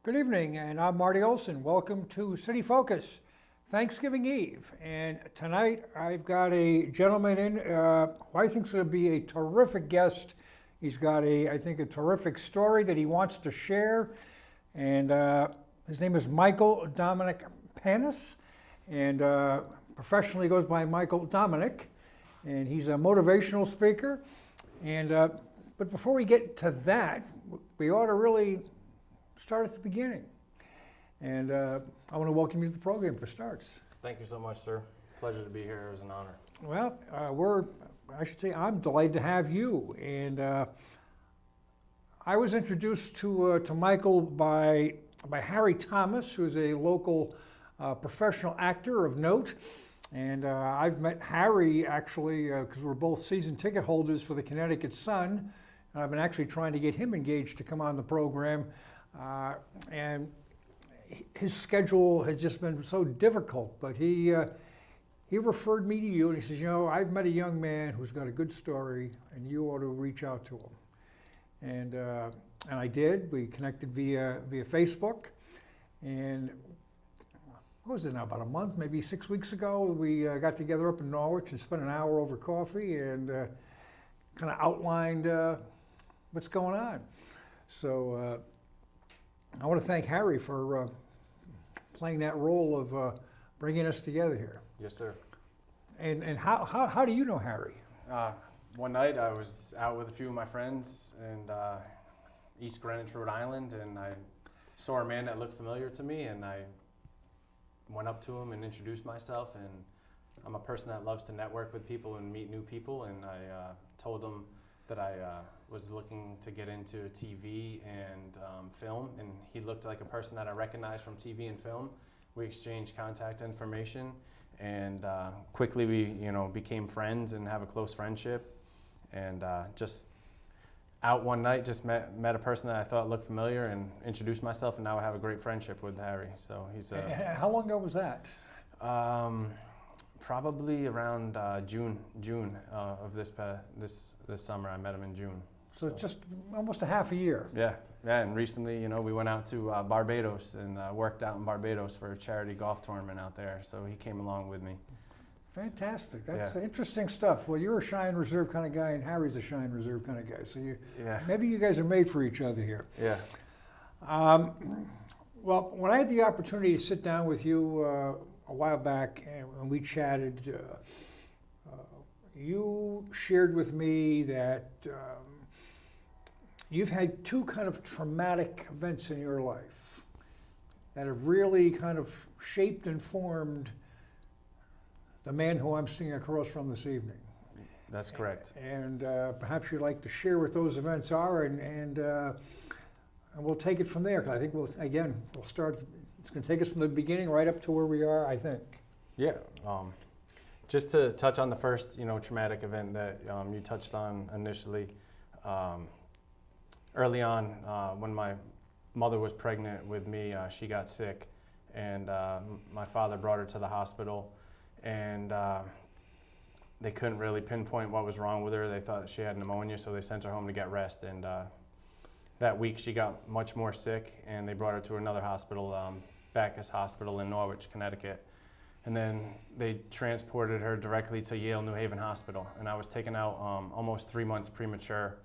Good evening, and I'm Marty Olson. Welcome to City Focus, Thanksgiving Eve. And tonight I've got a gentleman in who I think is going to be a terrific guest. He's got I think, a terrific story that he wants to share. And his name is Michael Dominic Panus, and professionally goes by Michael Dominic. And he's a motivational speaker. And but before we get to that, we ought to really start at the beginning. And I want to welcome you to the program for starts. Thank you so much, sir. Pleasure to be here. It was an honor. Well, I'm delighted to have you. And I was introduced to Michael by Harry Thomas, who's a local professional actor of note. And I've met Harry actually because we're both season ticket holders for the Connecticut Sun. And I've been actually trying to get him engaged to come on the program. And his schedule has just been so difficult, but he referred me to you, and he says, I've met a young man who's got a good story, and you ought to reach out to him. And I did. We connected via Facebook, and what was it now, about a month, maybe 6 weeks ago, we got together up in Norwich and spent an hour over coffee and kind of outlined what's going on. So I want to thank Harry for playing that role of bringing us together here. Yes, sir. And how do you know Harry? One night I was out with a few of my friends in East Greenwich, Rhode Island, and I saw a man that looked familiar to me, and I went up to him and introduced myself. And I'm a person that loves to network with people and meet new people, and I told him that I was looking to get into TV and film, and he looked like a person that I recognized from TV and film. We exchanged contact information, and quickly we, became friends and have a close friendship. And just out one night, just met a person that I thought looked familiar and introduced myself, and now I have a great friendship with Harry. So he's How long ago was that? Probably around June of this summer. I met him in June. So just almost a half a year. Yeah. And recently, we went out to Barbados and worked out in Barbados for a charity golf tournament out there. So he came along with me. Fantastic. That's interesting stuff. Well, you're a shy and reserved kind of guy, and Harry's a shy and reserved kind of guy. So maybe you guys are made for each other here. Yeah. Well, when I had the opportunity to sit down with you a while back and we chatted, you shared with me that you've had two kind of traumatic events in your life that have really kind of shaped and formed the man who I'm sitting across from this evening. That's correct. And perhaps you'd like to share what those events are, and we'll take it from there. Because I think we'll start. It's going to take us from the beginning right up to where we are, I think. Yeah. Just to touch on the first, traumatic event that you touched on initially. Early on, when my mother was pregnant with me, she got sick, and my father brought her to the hospital, and they couldn't really pinpoint what was wrong with her. They thought she had pneumonia, so they sent her home to get rest. And that week, she got much more sick, and they brought her to another hospital, Bacchus Hospital in Norwich, Connecticut. And then they transported her directly to Yale New Haven Hospital, and I was taken out almost 3 months premature.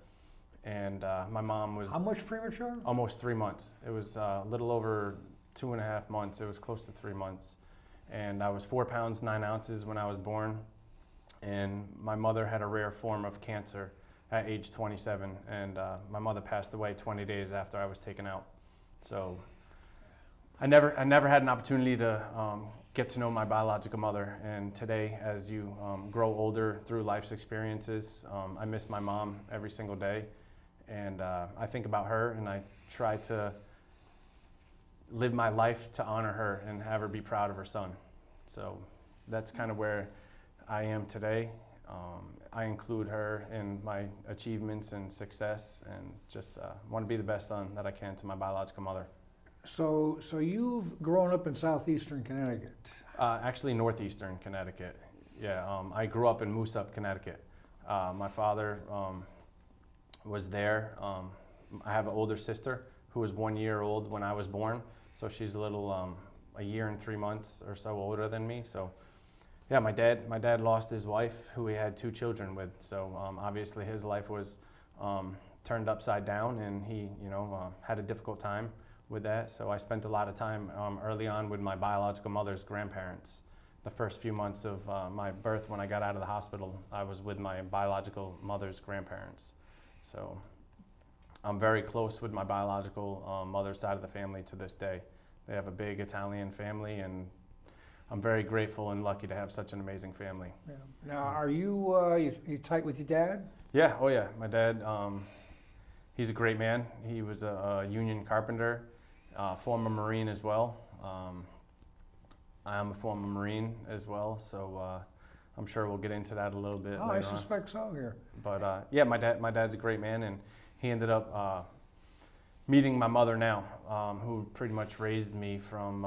And my mom was... How much premature? Almost 3 months. It was a little over 2.5 months. It was close to 3 months. And I was 4 pounds, 9 ounces when I was born. And my mother had a rare form of cancer at age 27. And my mother passed away 20 days after I was taken out. So I never had an opportunity to get to know my biological mother. And today, as you grow older through life's experiences, I miss my mom every single day. And I think about her, and I try to live my life to honor her and have her be proud of her son. So that's kind of where I am today. I include her in my achievements and success, and just want to be the best son that I can to my biological mother. So you've grown up in southeastern Connecticut? Actually, northeastern Connecticut. Yeah, I grew up in Moosup, Connecticut. My father was there. I have an older sister who was 1 year old when I was born. So she's a little, a year and 3 months or so older than me. So yeah, my dad lost his wife, who he had 2 children with. So obviously his life was turned upside down, and he, had a difficult time with that. So I spent a lot of time early on with my biological mother's grandparents. The first few months of my birth, when I got out of the hospital, I was with my biological mother's grandparents. So I'm very close with my biological mother's side of the family to this day. They have a big Italian family, and I'm very grateful and lucky to have such an amazing family. Yeah. Now, are you tight with your dad? Yeah, oh yeah. My dad, he's a great man. He was a union carpenter, former Marine as well. I am a former Marine as well, so I'm sure we'll get into that a little bit Oh, later I suspect so here. But yeah, my dad's a great man, and he ended up meeting my mother now, who pretty much raised me from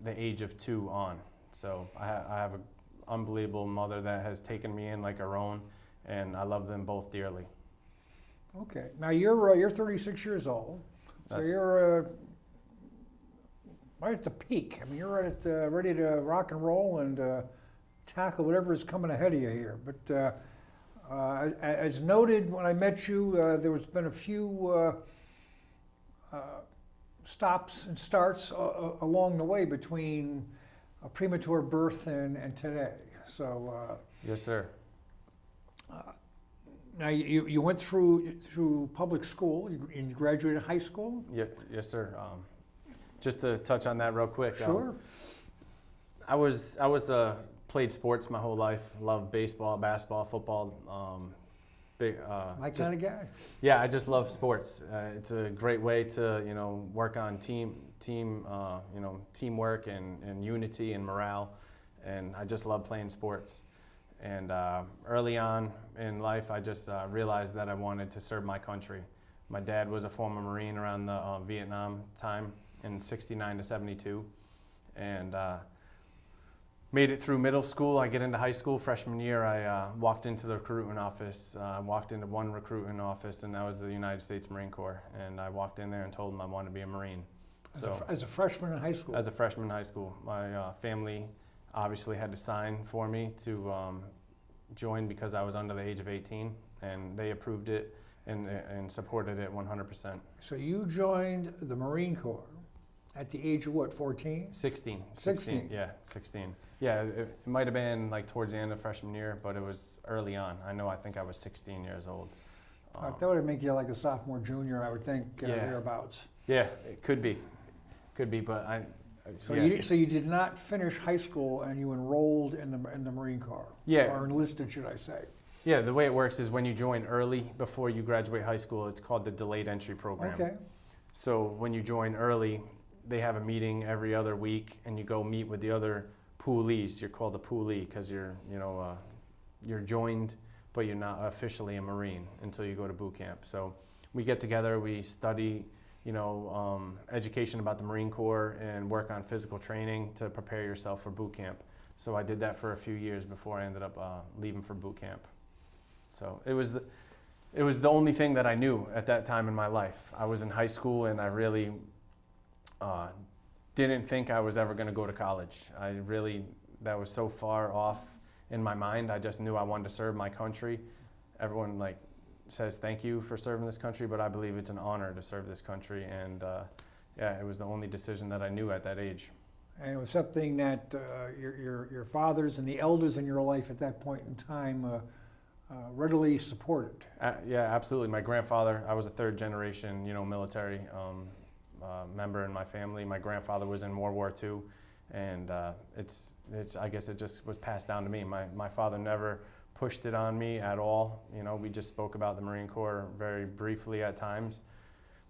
the age of 2 on. So I have an unbelievable mother that has taken me in like her own, and I love them both dearly. Okay. Now you're 36 years old, so you're right at the peak. I mean, you're right at ready to rock and roll and tackle whatever is coming ahead of you here. But as noted when I met you, there's been a few stops and starts along the way between a premature birth and today. So Yes, sir. now you went through public school and you graduated high school. Yeah, yes, sir. Just to touch on that real quick. Sure. I played sports my whole life. Loved baseball, basketball, football. My kind of guy. Yeah, I just love sports. It's a great way to work on teamwork and unity and morale, and I just love playing sports. And early on in life, I just realized that I wanted to serve my country. My dad was a former Marine around the Vietnam time in '69 to '72, and made it through middle school. I get into high school. Freshman year, I walked into the recruiting office. I walked into one recruiting office, and that was the United States Marine Corps. And I walked in there and told them I wanted to be a Marine. As a freshman in high school? As a freshman in high school. My family obviously had to sign for me to join because I was under the age of 18, and they approved it and supported it 100%. So you joined the Marine Corps at the age of what, 14? 16. 16. Yeah, 16. Yeah, it might have been like towards the end of freshman year, but it was early on. I think I was 16 years old. That would make you like a sophomore, junior, I would think, thereabouts. Yeah, it could be, but So you did not finish high school and you enrolled in the Marine Corps? Yeah. Or enlisted, should I say? Yeah, the way it works is when you join early before you graduate high school, it's called the delayed entry program. Okay. So when you join early, they have a meeting every other week, and you go meet with the other poolees. You're called a poolee because you're joined, but you're not officially a Marine until you go to boot camp. So we get together, we study, education about the Marine Corps and work on physical training to prepare yourself for boot camp. So I did that for a few years before I ended up leaving for boot camp. So it was the only thing that I knew at that time in my life. I was in high school, and I really didn't think I was ever going to go to college. That was so far off in my mind. I just knew I wanted to serve my country. Everyone says thank you for serving this country, but I believe it's an honor to serve this country. And it was the only decision that I knew at that age. And it was something that your fathers and the elders in your life at that point in time readily supported. Yeah, absolutely. My grandfather, I was a third generation, military member in my family. My grandfather was in World War II, and I guess it just was passed down to me. My father never pushed it on me at all. We just spoke about the Marine Corps very briefly at times,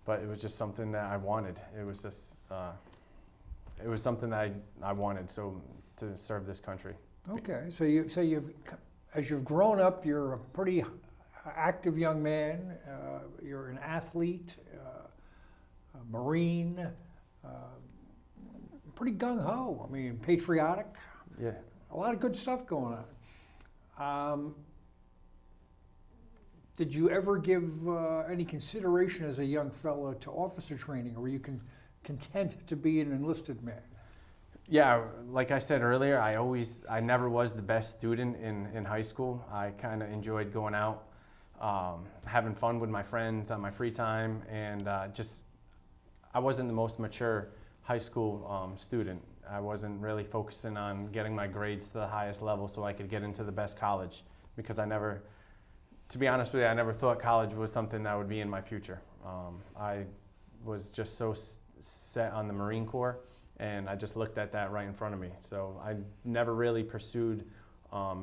but it was just something that I wanted. It was just, it was something that I wanted to serve this country. Okay, so as you've grown up, you're a pretty active young man. You're an athlete, a Marine, pretty gung ho. I mean, patriotic. Yeah. A lot of good stuff going on. Did you ever give any consideration as a young fellow to officer training, or were you content to be an enlisted man? Yeah, like I said earlier, I never was the best student in high school. I kind of enjoyed going out, having fun with my friends on my free time, and I wasn't the most mature high school student. I wasn't really focusing on getting my grades to the highest level so I could get into the best college, because to be honest with you, I never thought college was something that would be in my future. I was just so set on the Marine Corps, and I just looked at that right in front of me. So I never really pursued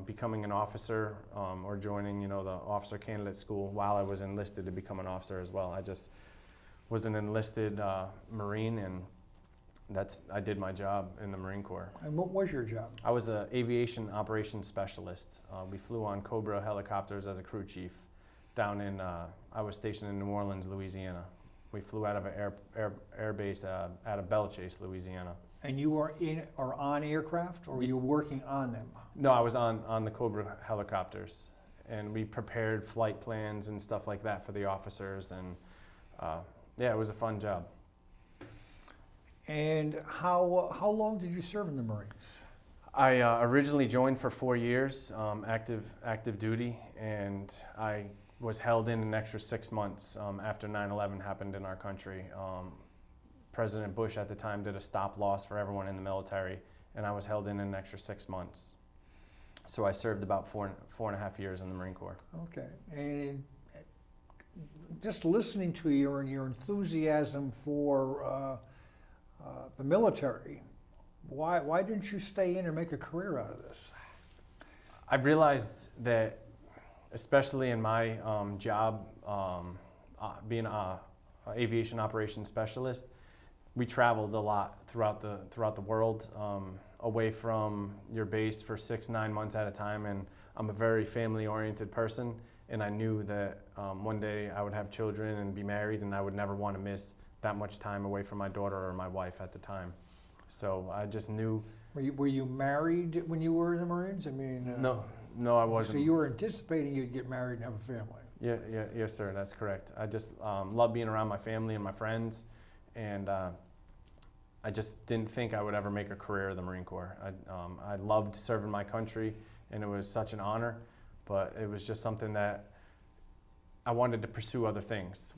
becoming an officer or joining, the officer candidate school while I was enlisted to become an officer as well. I just was an enlisted Marine, and I did my job in the Marine Corps. And what was your job? I was an aviation operations specialist. We flew on Cobra helicopters as a crew chief I was stationed in New Orleans, Louisiana. We flew out of an air base out of Belchase, Louisiana. And you were in or on aircraft, or were you working on them? No, I was on the Cobra helicopters, and we prepared flight plans and stuff like that for the officers, and yeah, it was a fun job. And how long did you serve in the Marines? I originally joined for 4 years, active duty, and I was held in an extra 6 months after 9/11 happened in our country. President Bush at the time did a stop loss for everyone in the military, and I was held in an extra 6 months. So I served about four and a half years in the Marine Corps. Okay, and just listening to you and your enthusiasm for the military, why didn't you stay in and make a career out of this? I've realized that, especially in my job, being an aviation operations specialist, we traveled a lot throughout the world, away from your base for 6-9 months at a time. And I'm a very family-oriented person, and I knew that one day I would have children and be married, and I would never want to miss that much time away from my daughter or my wife at the time. So I just knew. Were you married when you were in the Marines? I mean, no, I wasn't. So you were anticipating you'd get married and have a family? Yes, sir. That's correct. I just love being around my family and my friends, and I just didn't think I would ever make a career in the Marine Corps. I loved serving my country, and it was such an honor, but it was just something that I wanted to pursue other things.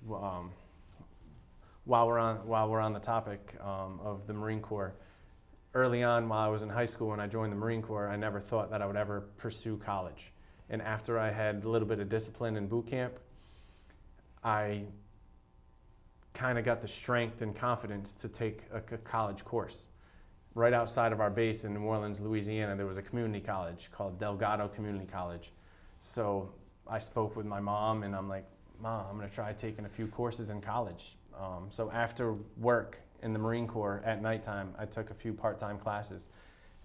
While we're on the topic of the Marine Corps, early on while I was in high school when I joined the Marine Corps, I never thought that I would ever pursue college. And after I had a little bit of discipline in boot camp, I kind of got the strength and confidence to take a college course. Right outside of our base in New Orleans, Louisiana, there was a community college called Delgado Community College. So I spoke with my mom, and I'm like, Mom, I'm going to try taking a few courses in college. So after work in the Marine Corps at nighttime, I took a few part-time classes.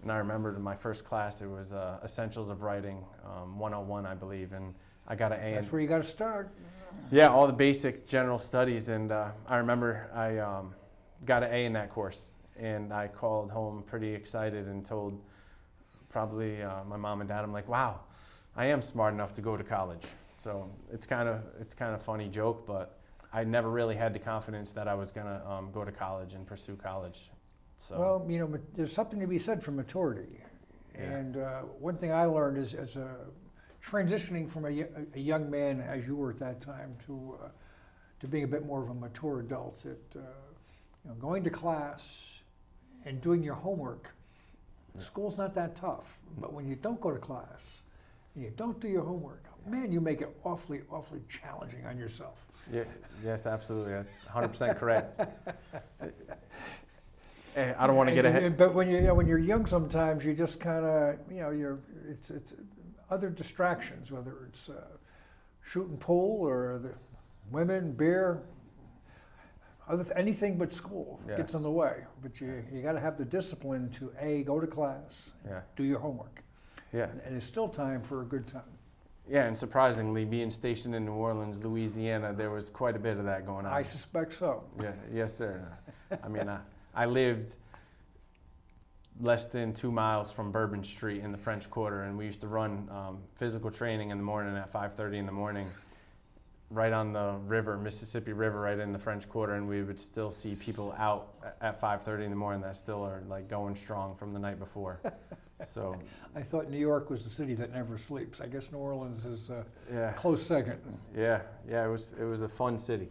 And I remember in my first class, it was Essentials of Writing, 101, I believe, and I got an A. That's where you got to start. Yeah, all the basic general studies, and I remember I got an A in that course, and I called home pretty excited and told probably my mom and dad, I'm like, wow, I am smart enough to go to college. So it's kind of a funny joke, but I never really had the confidence that I was gonna go to college and pursue college. So. Well, there's something to be said for maturity. Yeah. And one thing I learned is as transitioning from a young man, as you were at that time, to being a bit more of a mature adult, that going to class and doing your homework, school's not that tough. But when you don't go to class and you don't do your homework, man, you make it awfully, awfully challenging on yourself. Yeah, yes, absolutely. That's 100% correct. I don't want to get ahead. But when you're young, sometimes you just kind of it's other distractions, whether it's shoot and pool or the women, beer, anything but school gets in the way. But you got to have the discipline to go to class, do your homework. Yeah, and it's still time for a good time. Yeah, and surprisingly, being stationed in New Orleans, Louisiana, there was quite a bit of that going on. I suspect so. Yeah, yes, sir. I mean, I lived less than 2 miles from Bourbon Street in the French Quarter, and we used to run physical training in the morning at 5:30 in the morning. right on the river, Mississippi River, right in the French Quarter, and we would still see people out at 5:30 in the morning that still are like going strong from the night before. So I thought New York was the city that never sleeps. I guess New Orleans is a yeah, close second. yeah, it was a fun city.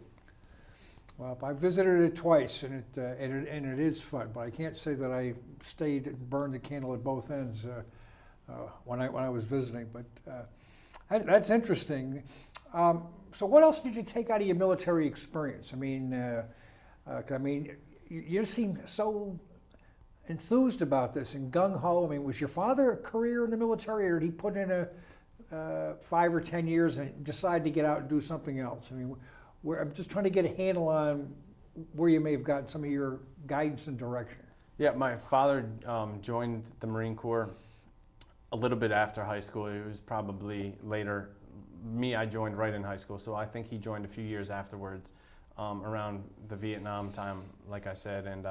Well, I visited it twice, and it is fun. But I can't say that I stayed and burned the candle at both ends when I was visiting. But that's interesting. So, what else did you take out of your military experience? I mean, you seem so enthused about this and gung ho. I mean, was your father a career in the military, or did he put in 5 or 10 years and decide to get out and do something else? I mean, I'm just trying to get a handle on where you may have gotten some of your guidance and direction. Yeah, my father joined the Marine Corps a little bit after high school. It was probably later. Me, I joined right in high school, so I think he joined a few years afterwards, around the Vietnam time, like I said. And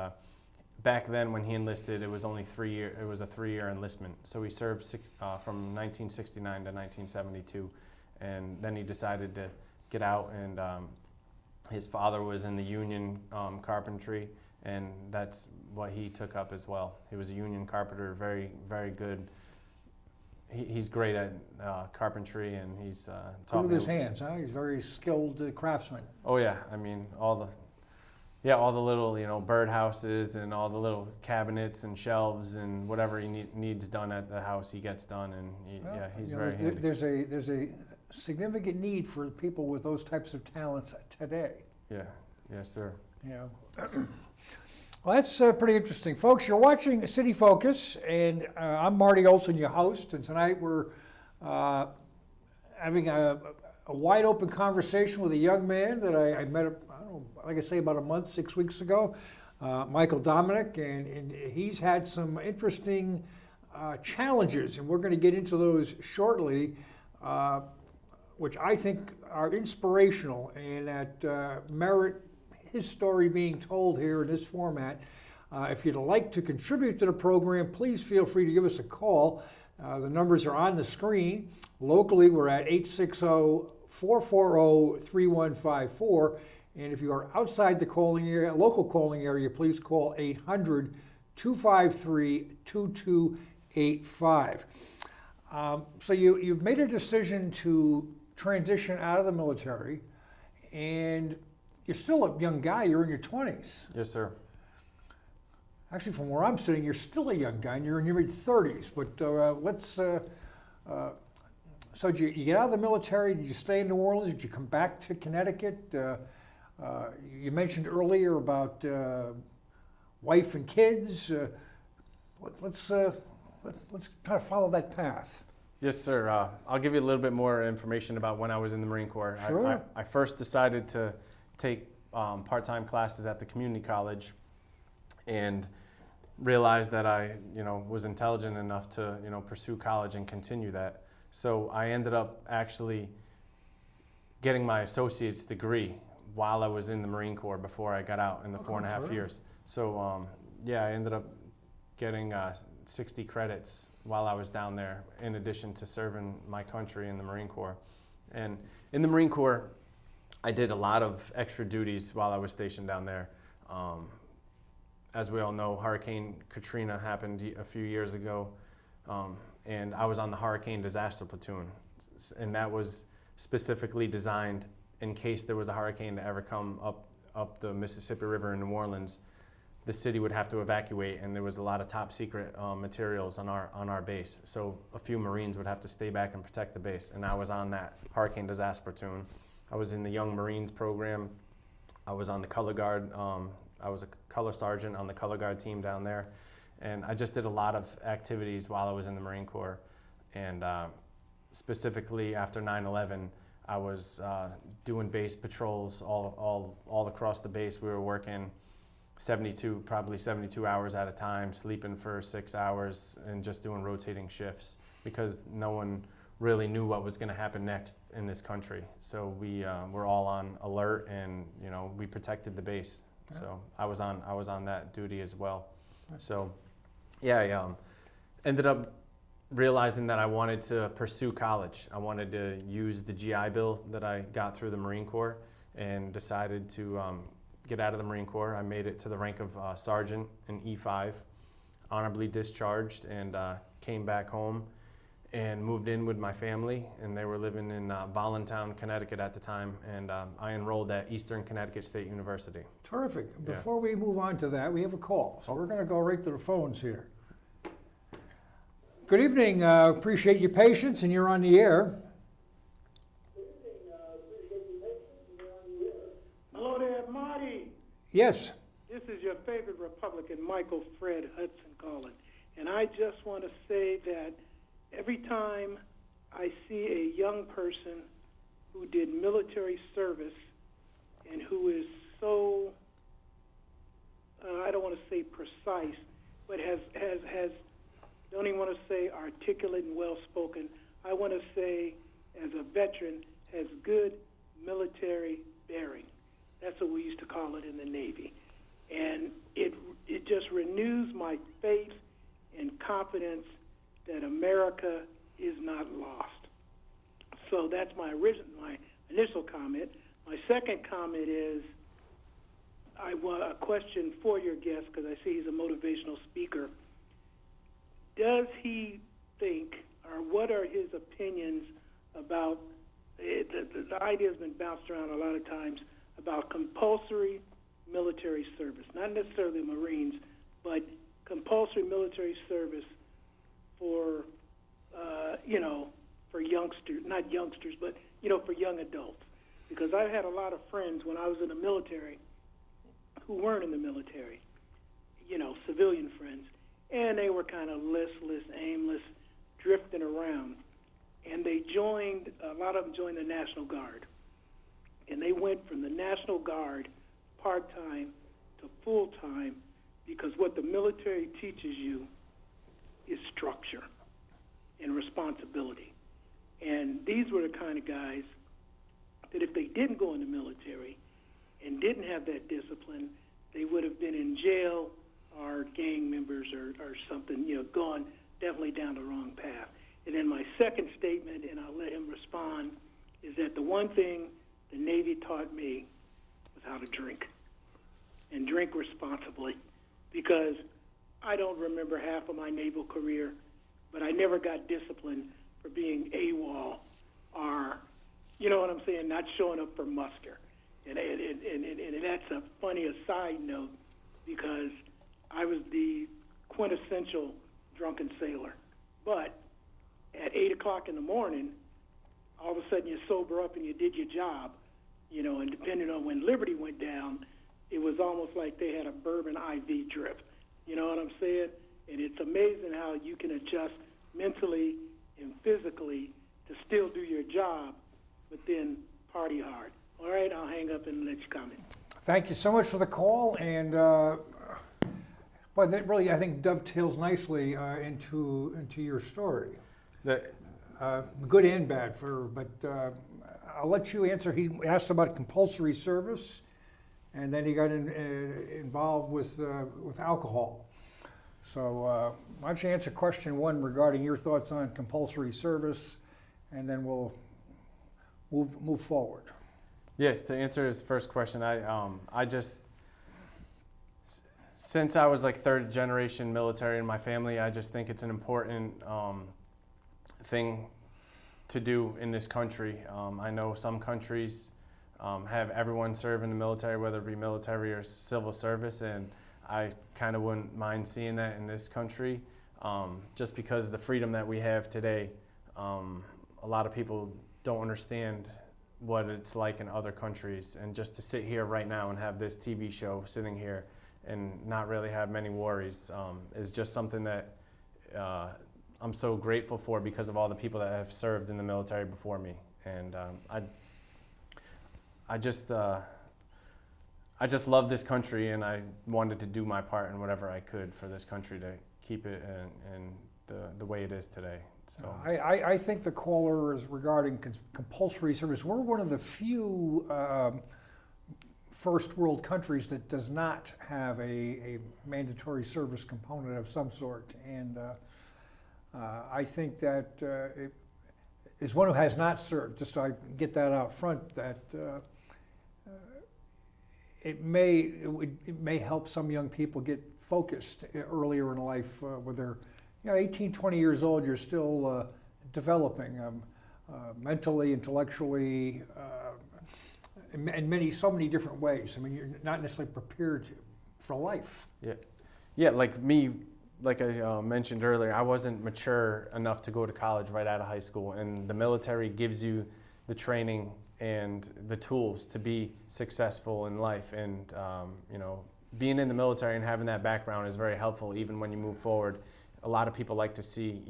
back then, when he enlisted, it was only 3 year. It was a 3-year enlistment. So he served from 1969 to 1972, and then he decided to get out. And his father was in the union carpentry, and that's what he took up as well. He was a union carpenter, very, very good. He's great at carpentry, and he's taught Good me. with his hands, huh? He's a very skilled craftsman. Oh yeah, I mean all the little birdhouses and all the little cabinets and shelves and whatever he needs done at the house, he gets done, and he's very handy. There's a significant need for people with those types of talents today. Yeah, yes sir. Well, that's pretty interesting. Folks, you're watching City Focus, and I'm Marty Olson, your host, and tonight we're having a wide open conversation with a young man that I met, I don't know, like I say, about a month, 6 weeks ago, Michael Dominic, and he's had some interesting challenges, and we're going to get into those shortly, which I think are inspirational and that merit his story being told here in this format. If you'd like to contribute to the program, please feel free to give us a call. The numbers are on the screen. Locally, we're at 860-440-3154. And if you are outside the local calling area, please call 800-253-2285. So you've made a decision to transition out of the military, and you're still a young guy. You're in your 20s. Yes sir. Actually, from where I'm sitting, you're still a young guy, and you're in your mid-30s. But so did you get out of the military? Did you stay in New Orleans? Did you come back to Connecticut? You mentioned earlier about wife and kids. Let's try to follow that path. Yes sir. I'll give you a little bit more information about when I was in the Marine Corps. Sure. I first decided to take part-time classes at the community college, and realized that I, was intelligent enough to, pursue college and continue that. So I ended up actually getting my associate's degree while I was in the Marine Corps before I got out in the 4.5 years. So I ended up getting 60 credits while I was down there, in addition to serving my country in the Marine Corps. And in the Marine Corps, I did a lot of extra duties while I was stationed down there. As we all know, Hurricane Katrina happened a few years ago, and I was on the Hurricane Disaster Platoon, and that was specifically designed in case there was a hurricane to ever come up the Mississippi River in New Orleans. The city would have to evacuate, and there was a lot of top secret materials on our base. So a few Marines would have to stay back and protect the base, and I was on that Hurricane Disaster Platoon. I was in the Young Marines program. I was on the color guard. I was a color sergeant on the color guard team down there. And I just did a lot of activities while I was in the Marine Corps. And specifically after 9/11, I was doing base patrols all across the base. We were working probably 72 hours at a time, sleeping for 6 hours, and just doing rotating shifts, because no one really knew what was going to happen next in this country. So we were all on alert, and we protected the base. Yeah. So I was on that duty as well. Right. So I ended up realizing that I wanted to pursue college. I wanted to use the GI Bill that I got through the Marine Corps, and decided to get out of the Marine Corps. I made it to the rank of sergeant in E5, honorably discharged, and came back home and moved in with my family, and they were living in Voluntown, Connecticut at the time, and I enrolled at Eastern Connecticut State University. Terrific. Yeah. Before we move on to that, we have a call, so we're going to go right to the phones here. Good evening. Appreciate your patience, and you're on the air. Hello there, Marty. Yes. This is your favorite Republican, Michael Fred Hudson calling. And I just want to say that every time I see a young person who did military service and who is so, I don't want to say precise, but has don't even want to say articulate and well-spoken. I want to say, as a veteran, has good military bearing. That's what we used to call it in the Navy. And it just renews my faith and confidence that America is not lost. So that's my initial comment. My second comment is, I want a question for your guest, because I see he's a motivational speaker. Does he think, or what are his opinions about, the idea has been bounced around a lot of times, about compulsory military service, not necessarily Marines, but compulsory military service for, for youngsters, not youngsters, but, for young adults. Because I've had a lot of friends when I was in the military who weren't in the military, civilian friends, and they were kind of listless, aimless, drifting around. And a lot of them joined the National Guard. And they went from the National Guard part-time to full-time, because what the military teaches you is structure and responsibility. And these were the kind of guys that if they didn't go in the military and didn't have that discipline, they would have been in jail or gang members or something, gone definitely down the wrong path. And then my second statement, and I'll let him respond, is that the one thing the Navy taught me was how to drink, and drink responsibly, because I don't remember half of my naval career, but I never got disciplined for being AWOL or, what I'm saying, not showing up for muster. And that's a funny aside note, because I was the quintessential drunken sailor. But at 8 o'clock in the morning, all of a sudden you sober up and you did your job, and depending on when Liberty went down, it was almost like they had a bourbon IV drip. You know what I'm saying? And it's amazing how you can adjust mentally and physically to still do your job, but then party hard. All right, I'll hang up and let you comment. Thank you so much for the call, and that really, I think, dovetails nicely into your story. Good and bad, but I'll let you answer. He asked about compulsory service, and then he got involved with alcohol. So why don't you answer question one regarding your thoughts on compulsory service, and then we'll move forward. Yes, to answer his first question, since I was like third generation military in my family, I just think it's an important thing to do in this country. I know some countries have everyone serve in the military, whether it be military or civil service, and I kind of wouldn't mind seeing that in this country, just because of the freedom that we have today. A lot of people don't understand what it's like in other countries, and just to sit here right now and have this TV show sitting here and not really have many worries is just something that I'm so grateful for, because of all the people that have served in the military before me. And I just love this country, and I wanted to do my part in whatever I could for this country to keep it in the way it is today. So I think the caller is regarding compulsory service. We're one of the few first world countries that does not have a mandatory service component of some sort. And I think that as one who has not served, just so I get that out front, that it may help some young people get focused earlier in life, where they're 18, 20 years old. You're still developing mentally, intellectually, in so many different ways. I mean, you're not necessarily prepared for life. Yeah. Like me, like I mentioned earlier, I wasn't mature enough to go to college right out of high school, and the military gives you the training and the tools to be successful in life. And being in the military and having that background is very helpful even when you move forward. A lot of people like to see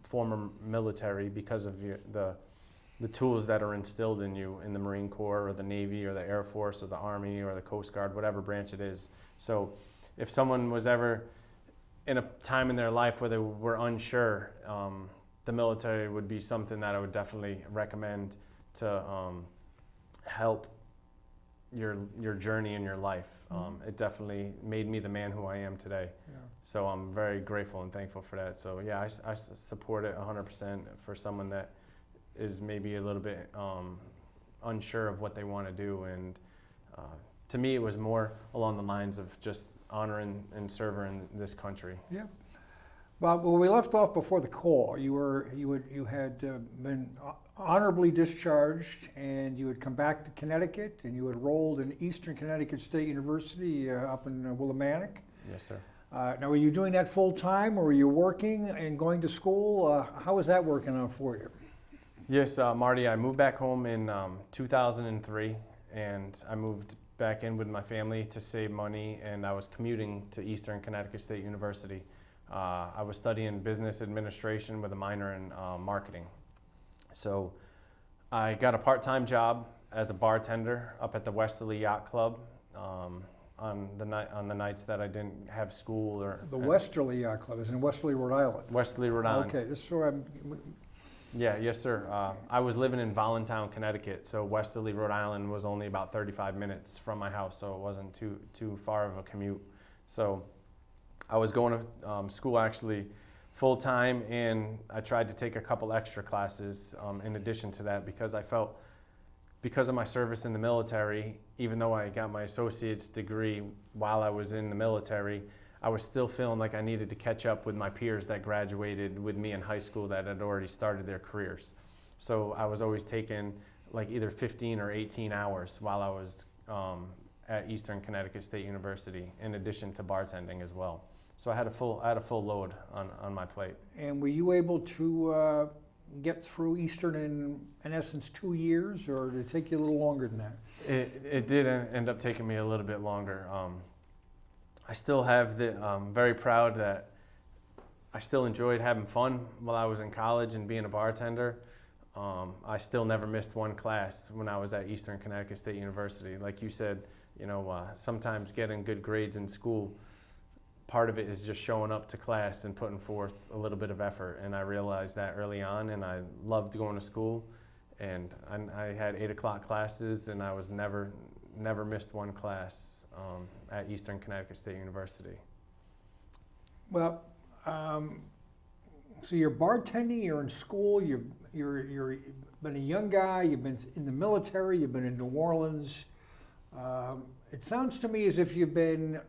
former military because of the tools that are instilled in you in the Marine Corps or the Navy or the Air Force or the Army or the Coast Guard, whatever branch it is. So if someone was ever in a time in their life where they were unsure, the military would be something that I would definitely recommend to help your journey in your life. It definitely made me the man who I am today. Yeah. So I'm very grateful and thankful for that. So yeah, I support it 100% for someone that is maybe a little bit unsure of what they want to do. And to me, it was more along the lines of just honoring and serving this country. Yeah. Well, when we left off before the call, you had been honorably discharged, and you had come back to Connecticut, and you enrolled in Eastern Connecticut State University up in Willimantic. Yes, sir. Now, were you doing that full time, or were you working and going to school? How was that working out for you? Yes, Marty, I moved back home in 2003, and I moved back in with my family to save money, and I was commuting to Eastern Connecticut State University. I was studying business administration with a minor in marketing. So I got a part-time job as a bartender up at the Westerly Yacht Club on the nights that I didn't have school. Or The Westerly Yacht Club is in Westerly, Rhode Island. Westerly, Rhode Island. Okay, this is where Yes, sir. I was living in Voluntown, Connecticut, so Westerly, Rhode Island was only about 35 minutes from my house, so it wasn't too far of a commute. So I was going to school actually full-time, and I tried to take a couple extra classes in addition to that, because I felt, because of my service in the military, even though I got my associate's degree while I was in the military, I was still feeling like I needed to catch up with my peers that graduated with me in high school that had already started their careers. So I was always taking like either 15 or 18 hours while I was at Eastern Connecticut State University, in addition to bartending as well. So I had a full load on my plate. And were you able to get through Eastern in essence 2 years, or did it take you a little longer than that? It did end up taking me a little bit longer. I still have I'm very proud that I still enjoyed having fun while I was in college and being a bartender. I still never missed one class when I was at Eastern Connecticut State University. Like you said, sometimes getting good grades in school, part of it is just showing up to class and putting forth a little bit of effort. And I realized that early on, and I loved going to school. And I had 8 o'clock classes, and I was never missed one class at Eastern Connecticut State University. Well, so you're bartending, you're in school, you've been a young guy, you've been in the military, you've been in New Orleans. It sounds to me as if you've been